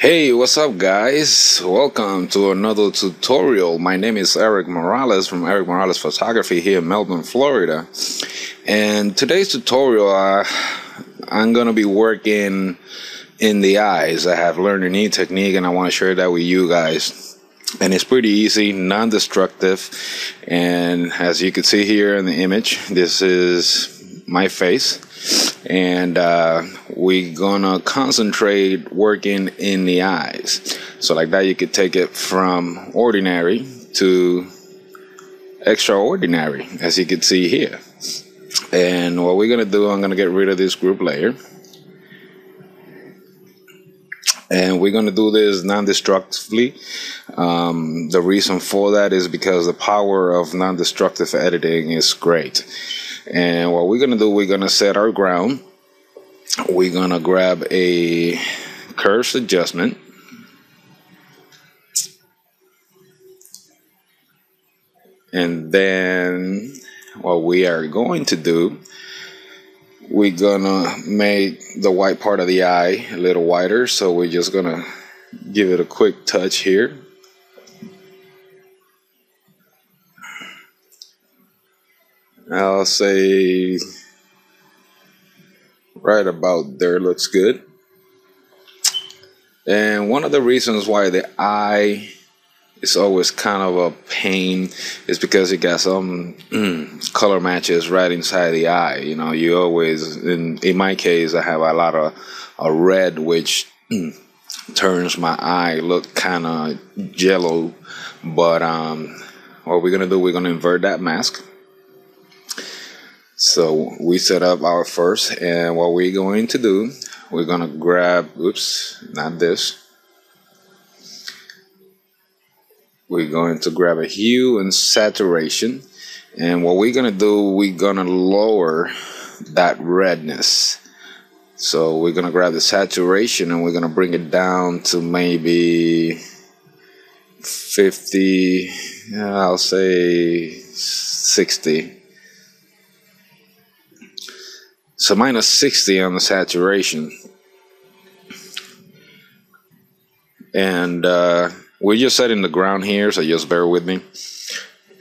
Hey, what's up, guys? Welcome to another tutorial. My name is Eric Morales from Eric Morales Photography here in Melbourne, Florida. And today's tutorial, I'm going to be working in the eyes. I have learned a new technique and I want to share that with you guys. And it's pretty easy, non-destructive. And as you can see here in the image, this is my face. And we're gonna concentrate working in the eyes. So like that, you could take it from ordinary to extraordinary, as you can see here. And what we're gonna do, I'm gonna get rid of this group layer, and we're gonna do this non-destructively. The reason for that is because the power of non-destructive editing is great. And what we're gonna do, we're gonna set our ground. We're gonna grab a curves adjustment, and then what we are going to do, we're gonna make the white part of the eye a little whiter. So we're just gonna give it a quick touch here. I'll say right about there looks good. And one of the reasons why the eye is always kind of a pain is because it got some color matches right inside the eye. You know, you always, in my case, I have a lot of red, which turns my eye look kind of jello. But what we're gonna do, we're gonna invert that mask. So we set up our first, and what we're going to do, we're gonna grab, oops, not this. We're going to grab a hue and saturation, and what we're gonna do, we're gonna lower that redness. So we're gonna grab the saturation and we're gonna bring it down to maybe 50, I'll say 60. So minus 60 on the saturation. And we're just setting the ground here, so just bear with me.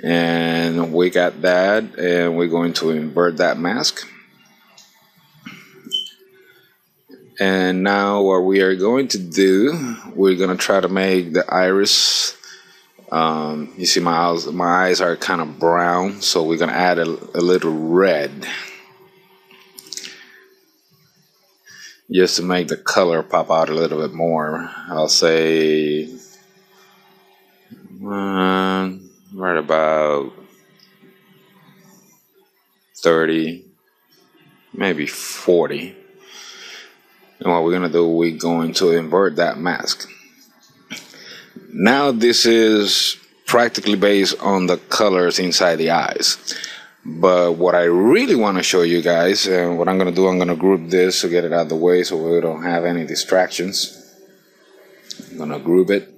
And we got that, and we're going to invert that mask. And now what we are going to do, we're going to try to make the iris. You see my eyes are kind of brown, so we're going to add a little red, just to make the color pop out a little bit more. I'll say right about 30, maybe 40. And what we're gonna do, we're going to invert that mask. Now this is practically based on the colors inside the eyes. But what I really want to show you guys, and what I'm going to do, I'm going to group this to get it out of the way so we don't have any distractions. I'm going to group it.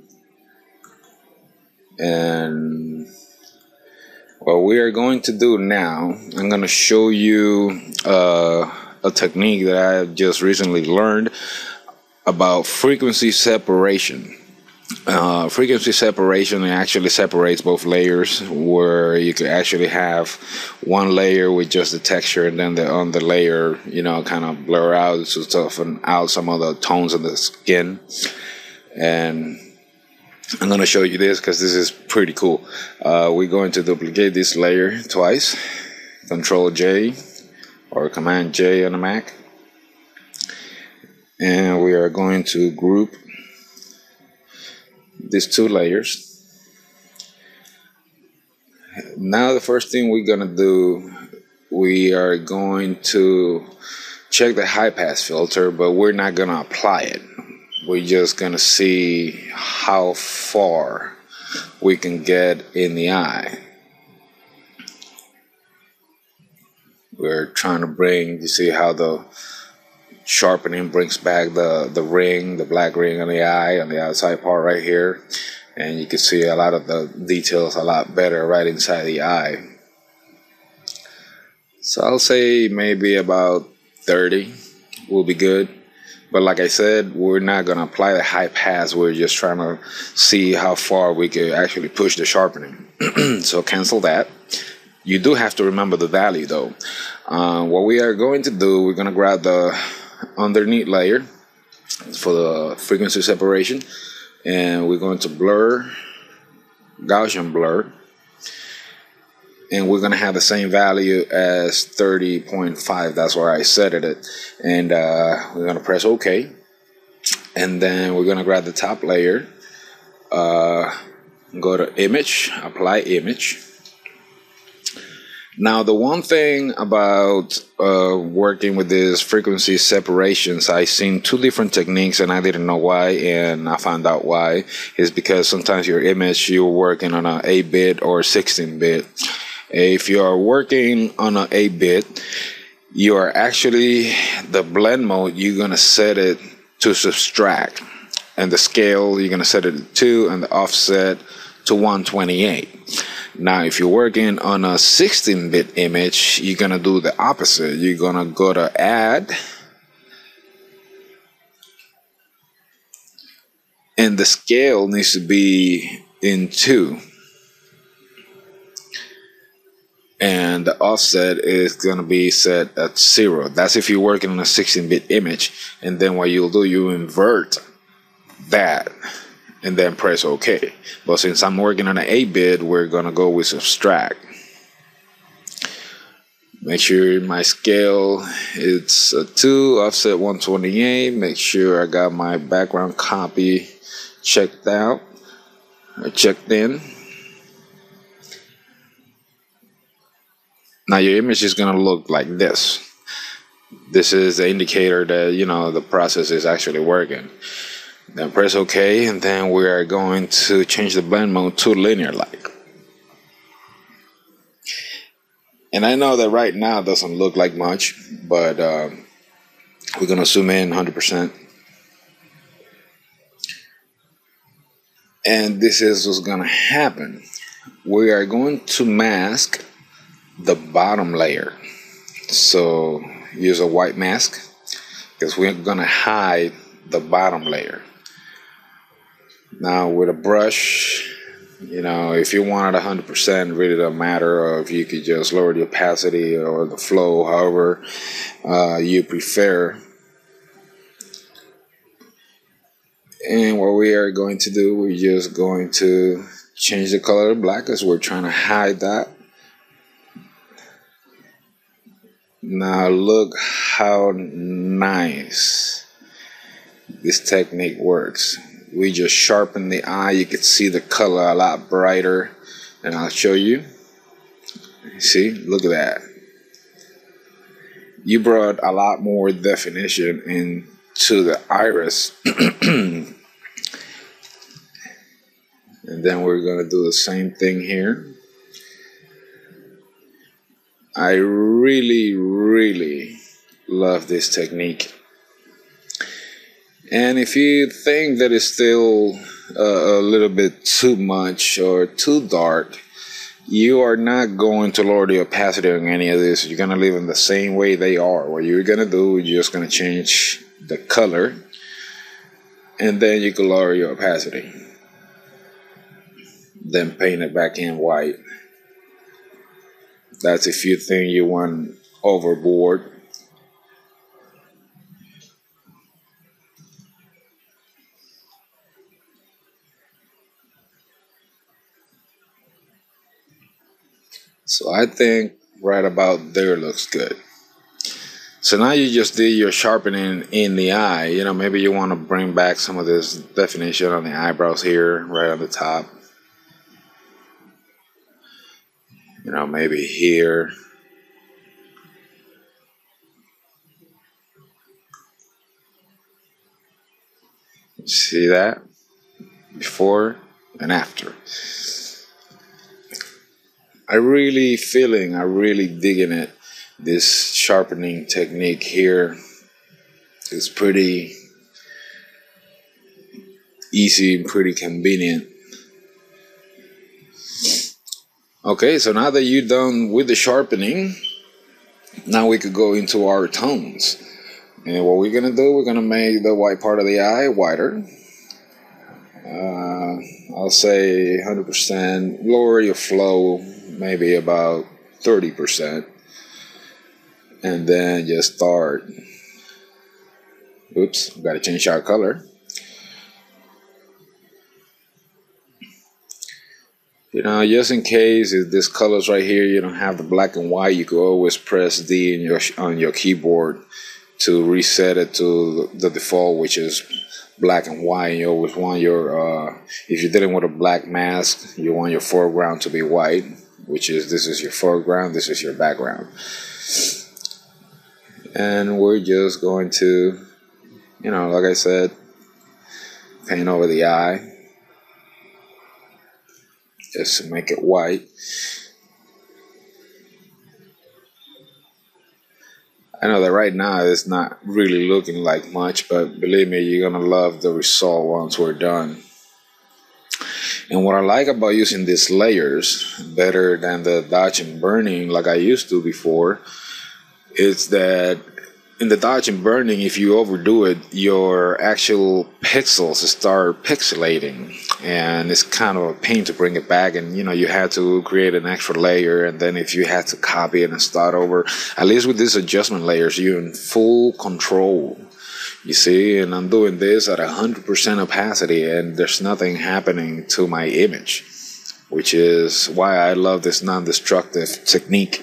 And what we are going to do now, I'm going to show you a technique that I have just recently learned about frequency separation. Frequency separation actually separates both layers, where you could actually have one layer with just the texture, and then the other layer, you know, kind of blur out to soften out some of the tones of the skin. And I'm going to show you this because this is pretty cool. We're going to duplicate this layer twice, Control J or Command J on the Mac, and we are going to group these two layers. Now the first thing we're gonna do, we are going to check the high pass filter, but we're not gonna apply it. We're just gonna see how far we can get in the eye. We're trying to bring, you see how the sharpening brings back the ring, the black ring on the eye, on the outside part right here, and you can see a lot of the details a lot better right inside the eye. So I'll say maybe about 30 will be good. But like I said, we're not going to apply the high pass. We're just trying to see how far we could actually push the sharpening. So cancel that. You do have to remember the value though. What we are going to do, we're going to grab the underneath layer for the frequency separation, and we're going to blur, Gaussian blur, and we're going to have the same value as 30.5. That's where I set it. And we're going to press OK. And then we're going to grab the top layer, go to image, apply image. Now, the one thing about working with these frequency separations, I've seen two different techniques and I didn't know why, and I found out why. Is because sometimes your image, you're working on an 8-bit or 16-bit. If you are working on an 8-bit, you are actually, the blend mode, you're going to set it to subtract. And the scale, you're going to set it to 2, and the offset to 128. Now, if you're working on a 16-bit image, you're going to do the opposite. You're going to go to add, and the scale needs to be in 2. And the offset is going to be set at 0. That's if you're working on a 16-bit image. And then what you'll do, you invert that and then press OK. But since I'm working on an 8-bit, we're going to go with subtract. Make sure my scale is a 2, offset 128. Make sure I got my background copy checked out or checked in. Now your image is going to look like this. This is the indicator that, you know, the process is actually working. Then press OK, and then we are going to change the blend mode to linear like. And I know that right now it doesn't look like much, but we're going to zoom in 100%. And this is what's going to happen. We are going to mask the bottom layer. So use a white mask because we're going to hide the bottom layer. Now with a brush, you know, if you want it 100%, really doesn't matter, or if you could just lower the opacity or the flow, however you prefer. And what we are going to do, we're just going to change the color to black because we're trying to hide that. Now look how nice this technique works. We just sharpen the eye. You can see the color a lot brighter, and I'll show you. See, look at that. You brought a lot more definition into the iris. And then we're going to do the same thing here. I really love this technique. And if you think that it's still a little bit too much or too dark, you are not going to lower the opacity on any of this. You're going to leave them the same way they are. What you're going to do, you're just going to change the color, and then you can lower your opacity. Then paint it back in white. That's if you think you went overboard. So I think right about there looks good. So now you just did your sharpening in the eye. You know, maybe you want to bring back some of this definition on the eyebrows here, right on the top. You know, maybe here. See that? Before and after. I really digging it. This sharpening technique here is pretty easy and pretty convenient. Okay, so now that you're done with the sharpening, now we could go into our tones. And what we're gonna do, we're gonna make the white part of the eye whiter. I'll say 100%. Lower your flow, maybe about 30%, and then just start. Oops, gotta change our color. You know, just in case if this colors right here, you don't have the black and white, you could always press D on your keyboard to reset it to the default, which is black and white. You always want your, if you're dealing with a black mask, you want your foreground to be white, which is, this is your foreground, this is your background. And we're just going to, you know, like I said, paint over the eye just to make it white. I know that right now it's not really looking like much, but believe me, you're gonna love the result once we're done. And what I like about using these layers better than the dodge and burning like I used to before is that in the dodge and burning, if you overdo it, your actual pixels start pixelating, and it's kind of a pain to bring it back. And you know, you had to create an extra layer, and then if you had to copy it and start over, at least with these adjustment layers, you're in full control. You see, and I'm doing this at 100% opacity, and there's nothing happening to my image, which is why I love this non-destructive technique.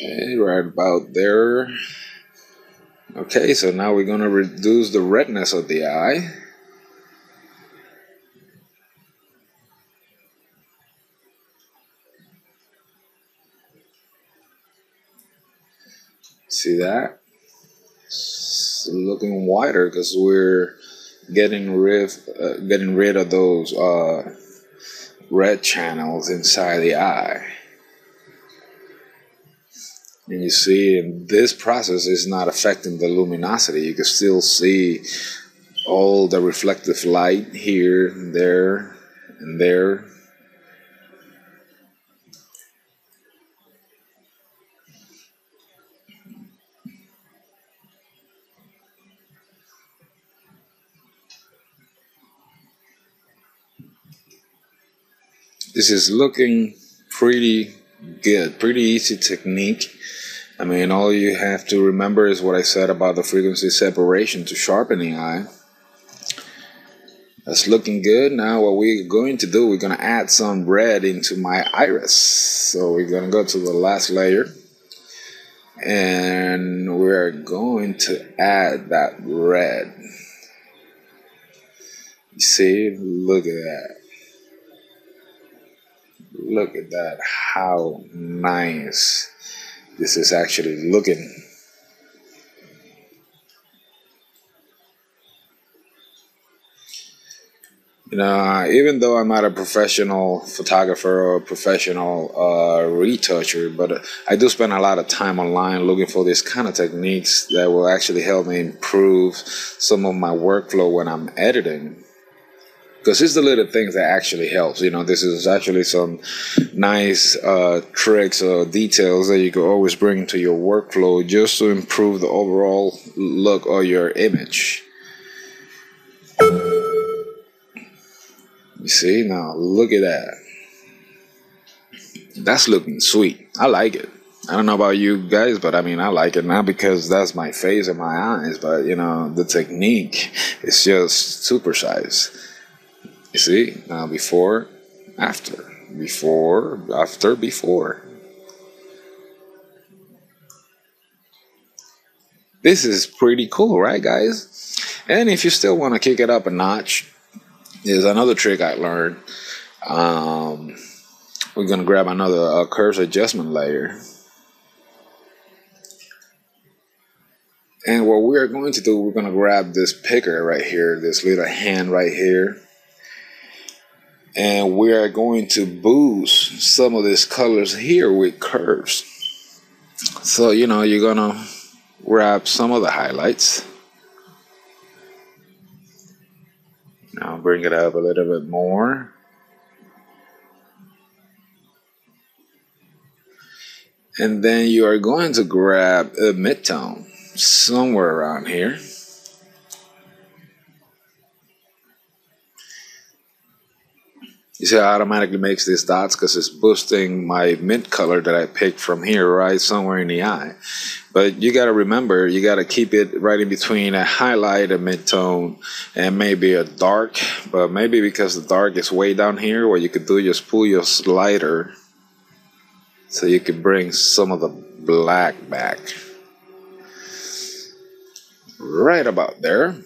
Okay, right about there. Okay, so now we're going to reduce the redness of the eye. See that? It's looking whiter because we're getting rid of those red channels inside the eye. And you see, in this process is not affecting the luminosity. You can still see all the reflective light here, there, and there. This is looking pretty good, pretty easy technique. I mean, all you have to remember is what I said about the frequency separation to sharpening eye. That's looking good. Now what we're going to do, we're going to add some red into my iris. So we're going to go to the last layer, and we're going to add that red. You see, look at that. Look at that, how nice this is actually looking. You know, even though I'm not a professional photographer or a professional retoucher, but I do spend a lot of time online looking for these kind of techniques that will actually help me improve some of my workflow when I'm editing. Because it's the little things that actually helps. You know, this is actually some nice tricks or details that you can always bring into your workflow just to improve the overall look of your image. You see, now look at that. That's looking sweet. I like it. I don't know about you guys, but I mean, I like it. Not because that's my face and my eyes, but you know, the technique is just supersized. You see, now before, after, before, after, before. This is pretty cool, right, guys? And if you still want to kick it up a notch, there's another trick I learned. We're going to grab another curves adjustment layer. And what we are going to do, we're going to grab this picker right here, this little hand right here. And we are going to boost some of these colors here with curves. So, you know, you're going to grab some of the highlights. Now bring it up a little bit more. And then you are going to grab a midtone somewhere around here. You see how it automatically makes these dots because it's boosting my mid color that I picked from here right somewhere in the eye. But you got to remember, you got to keep it right in between a highlight, a mid-tone, and maybe a dark. But maybe because the dark is way down here, what you could do is just pull your slider so you can bring some of the black back. Right about there.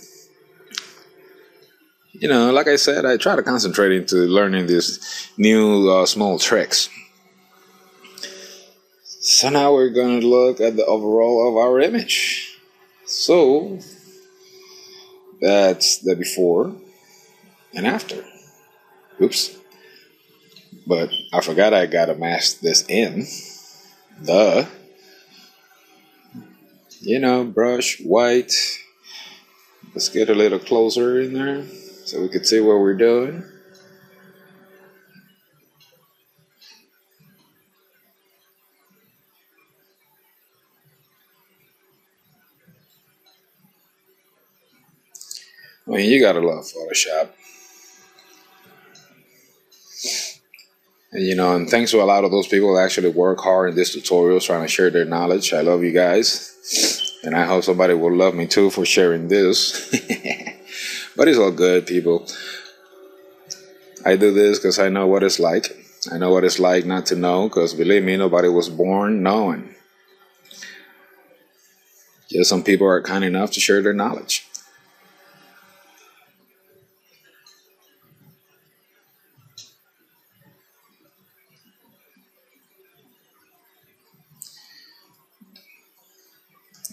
You know, like I said, I try to concentrate into learning these new small tricks. So now we're going to look at the overall of our image. So that's the before and after. Oops. But I forgot I got to mask this in. You know, brush, white. Let's get a little closer in there so we can see what we're doing. I mean, you gotta love Photoshop. And you know, and thanks to a lot of those people that actually work hard in this tutorial trying to share their knowledge. I love you guys. And I hope somebody will love me too for sharing this. But it's all good, people. I do this because I know what it's like. I know what it's like not to know, because believe me, nobody was born knowing. Just some people are kind enough to share their knowledge.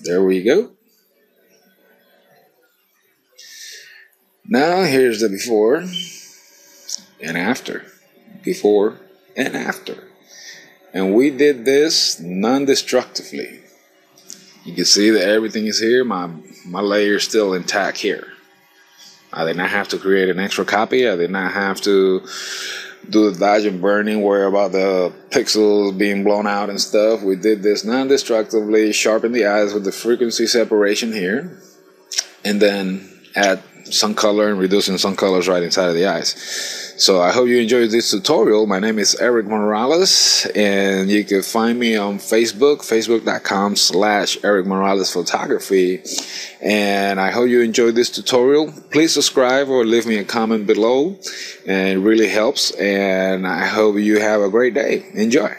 There we go. Now here's the before and after. Before and after. And we did this non-destructively. You can see that everything is here. My layer is still intact here. I did not have to create an extra copy. I did not have to do the dodge and burning, worry about the pixels being blown out and stuff. We did this non-destructively, sharpen the eyes with the frequency separation here, and then add some color and reducing some colors right inside of the eyes. So I hope you enjoyed this tutorial. My name is Eric Morales, and you can find me on Facebook, facebook.com/Eric Morales Photography. And I hope you enjoyed this tutorial. Please subscribe or leave me a comment below, and it really helps. And I hope you have a great day. Enjoy.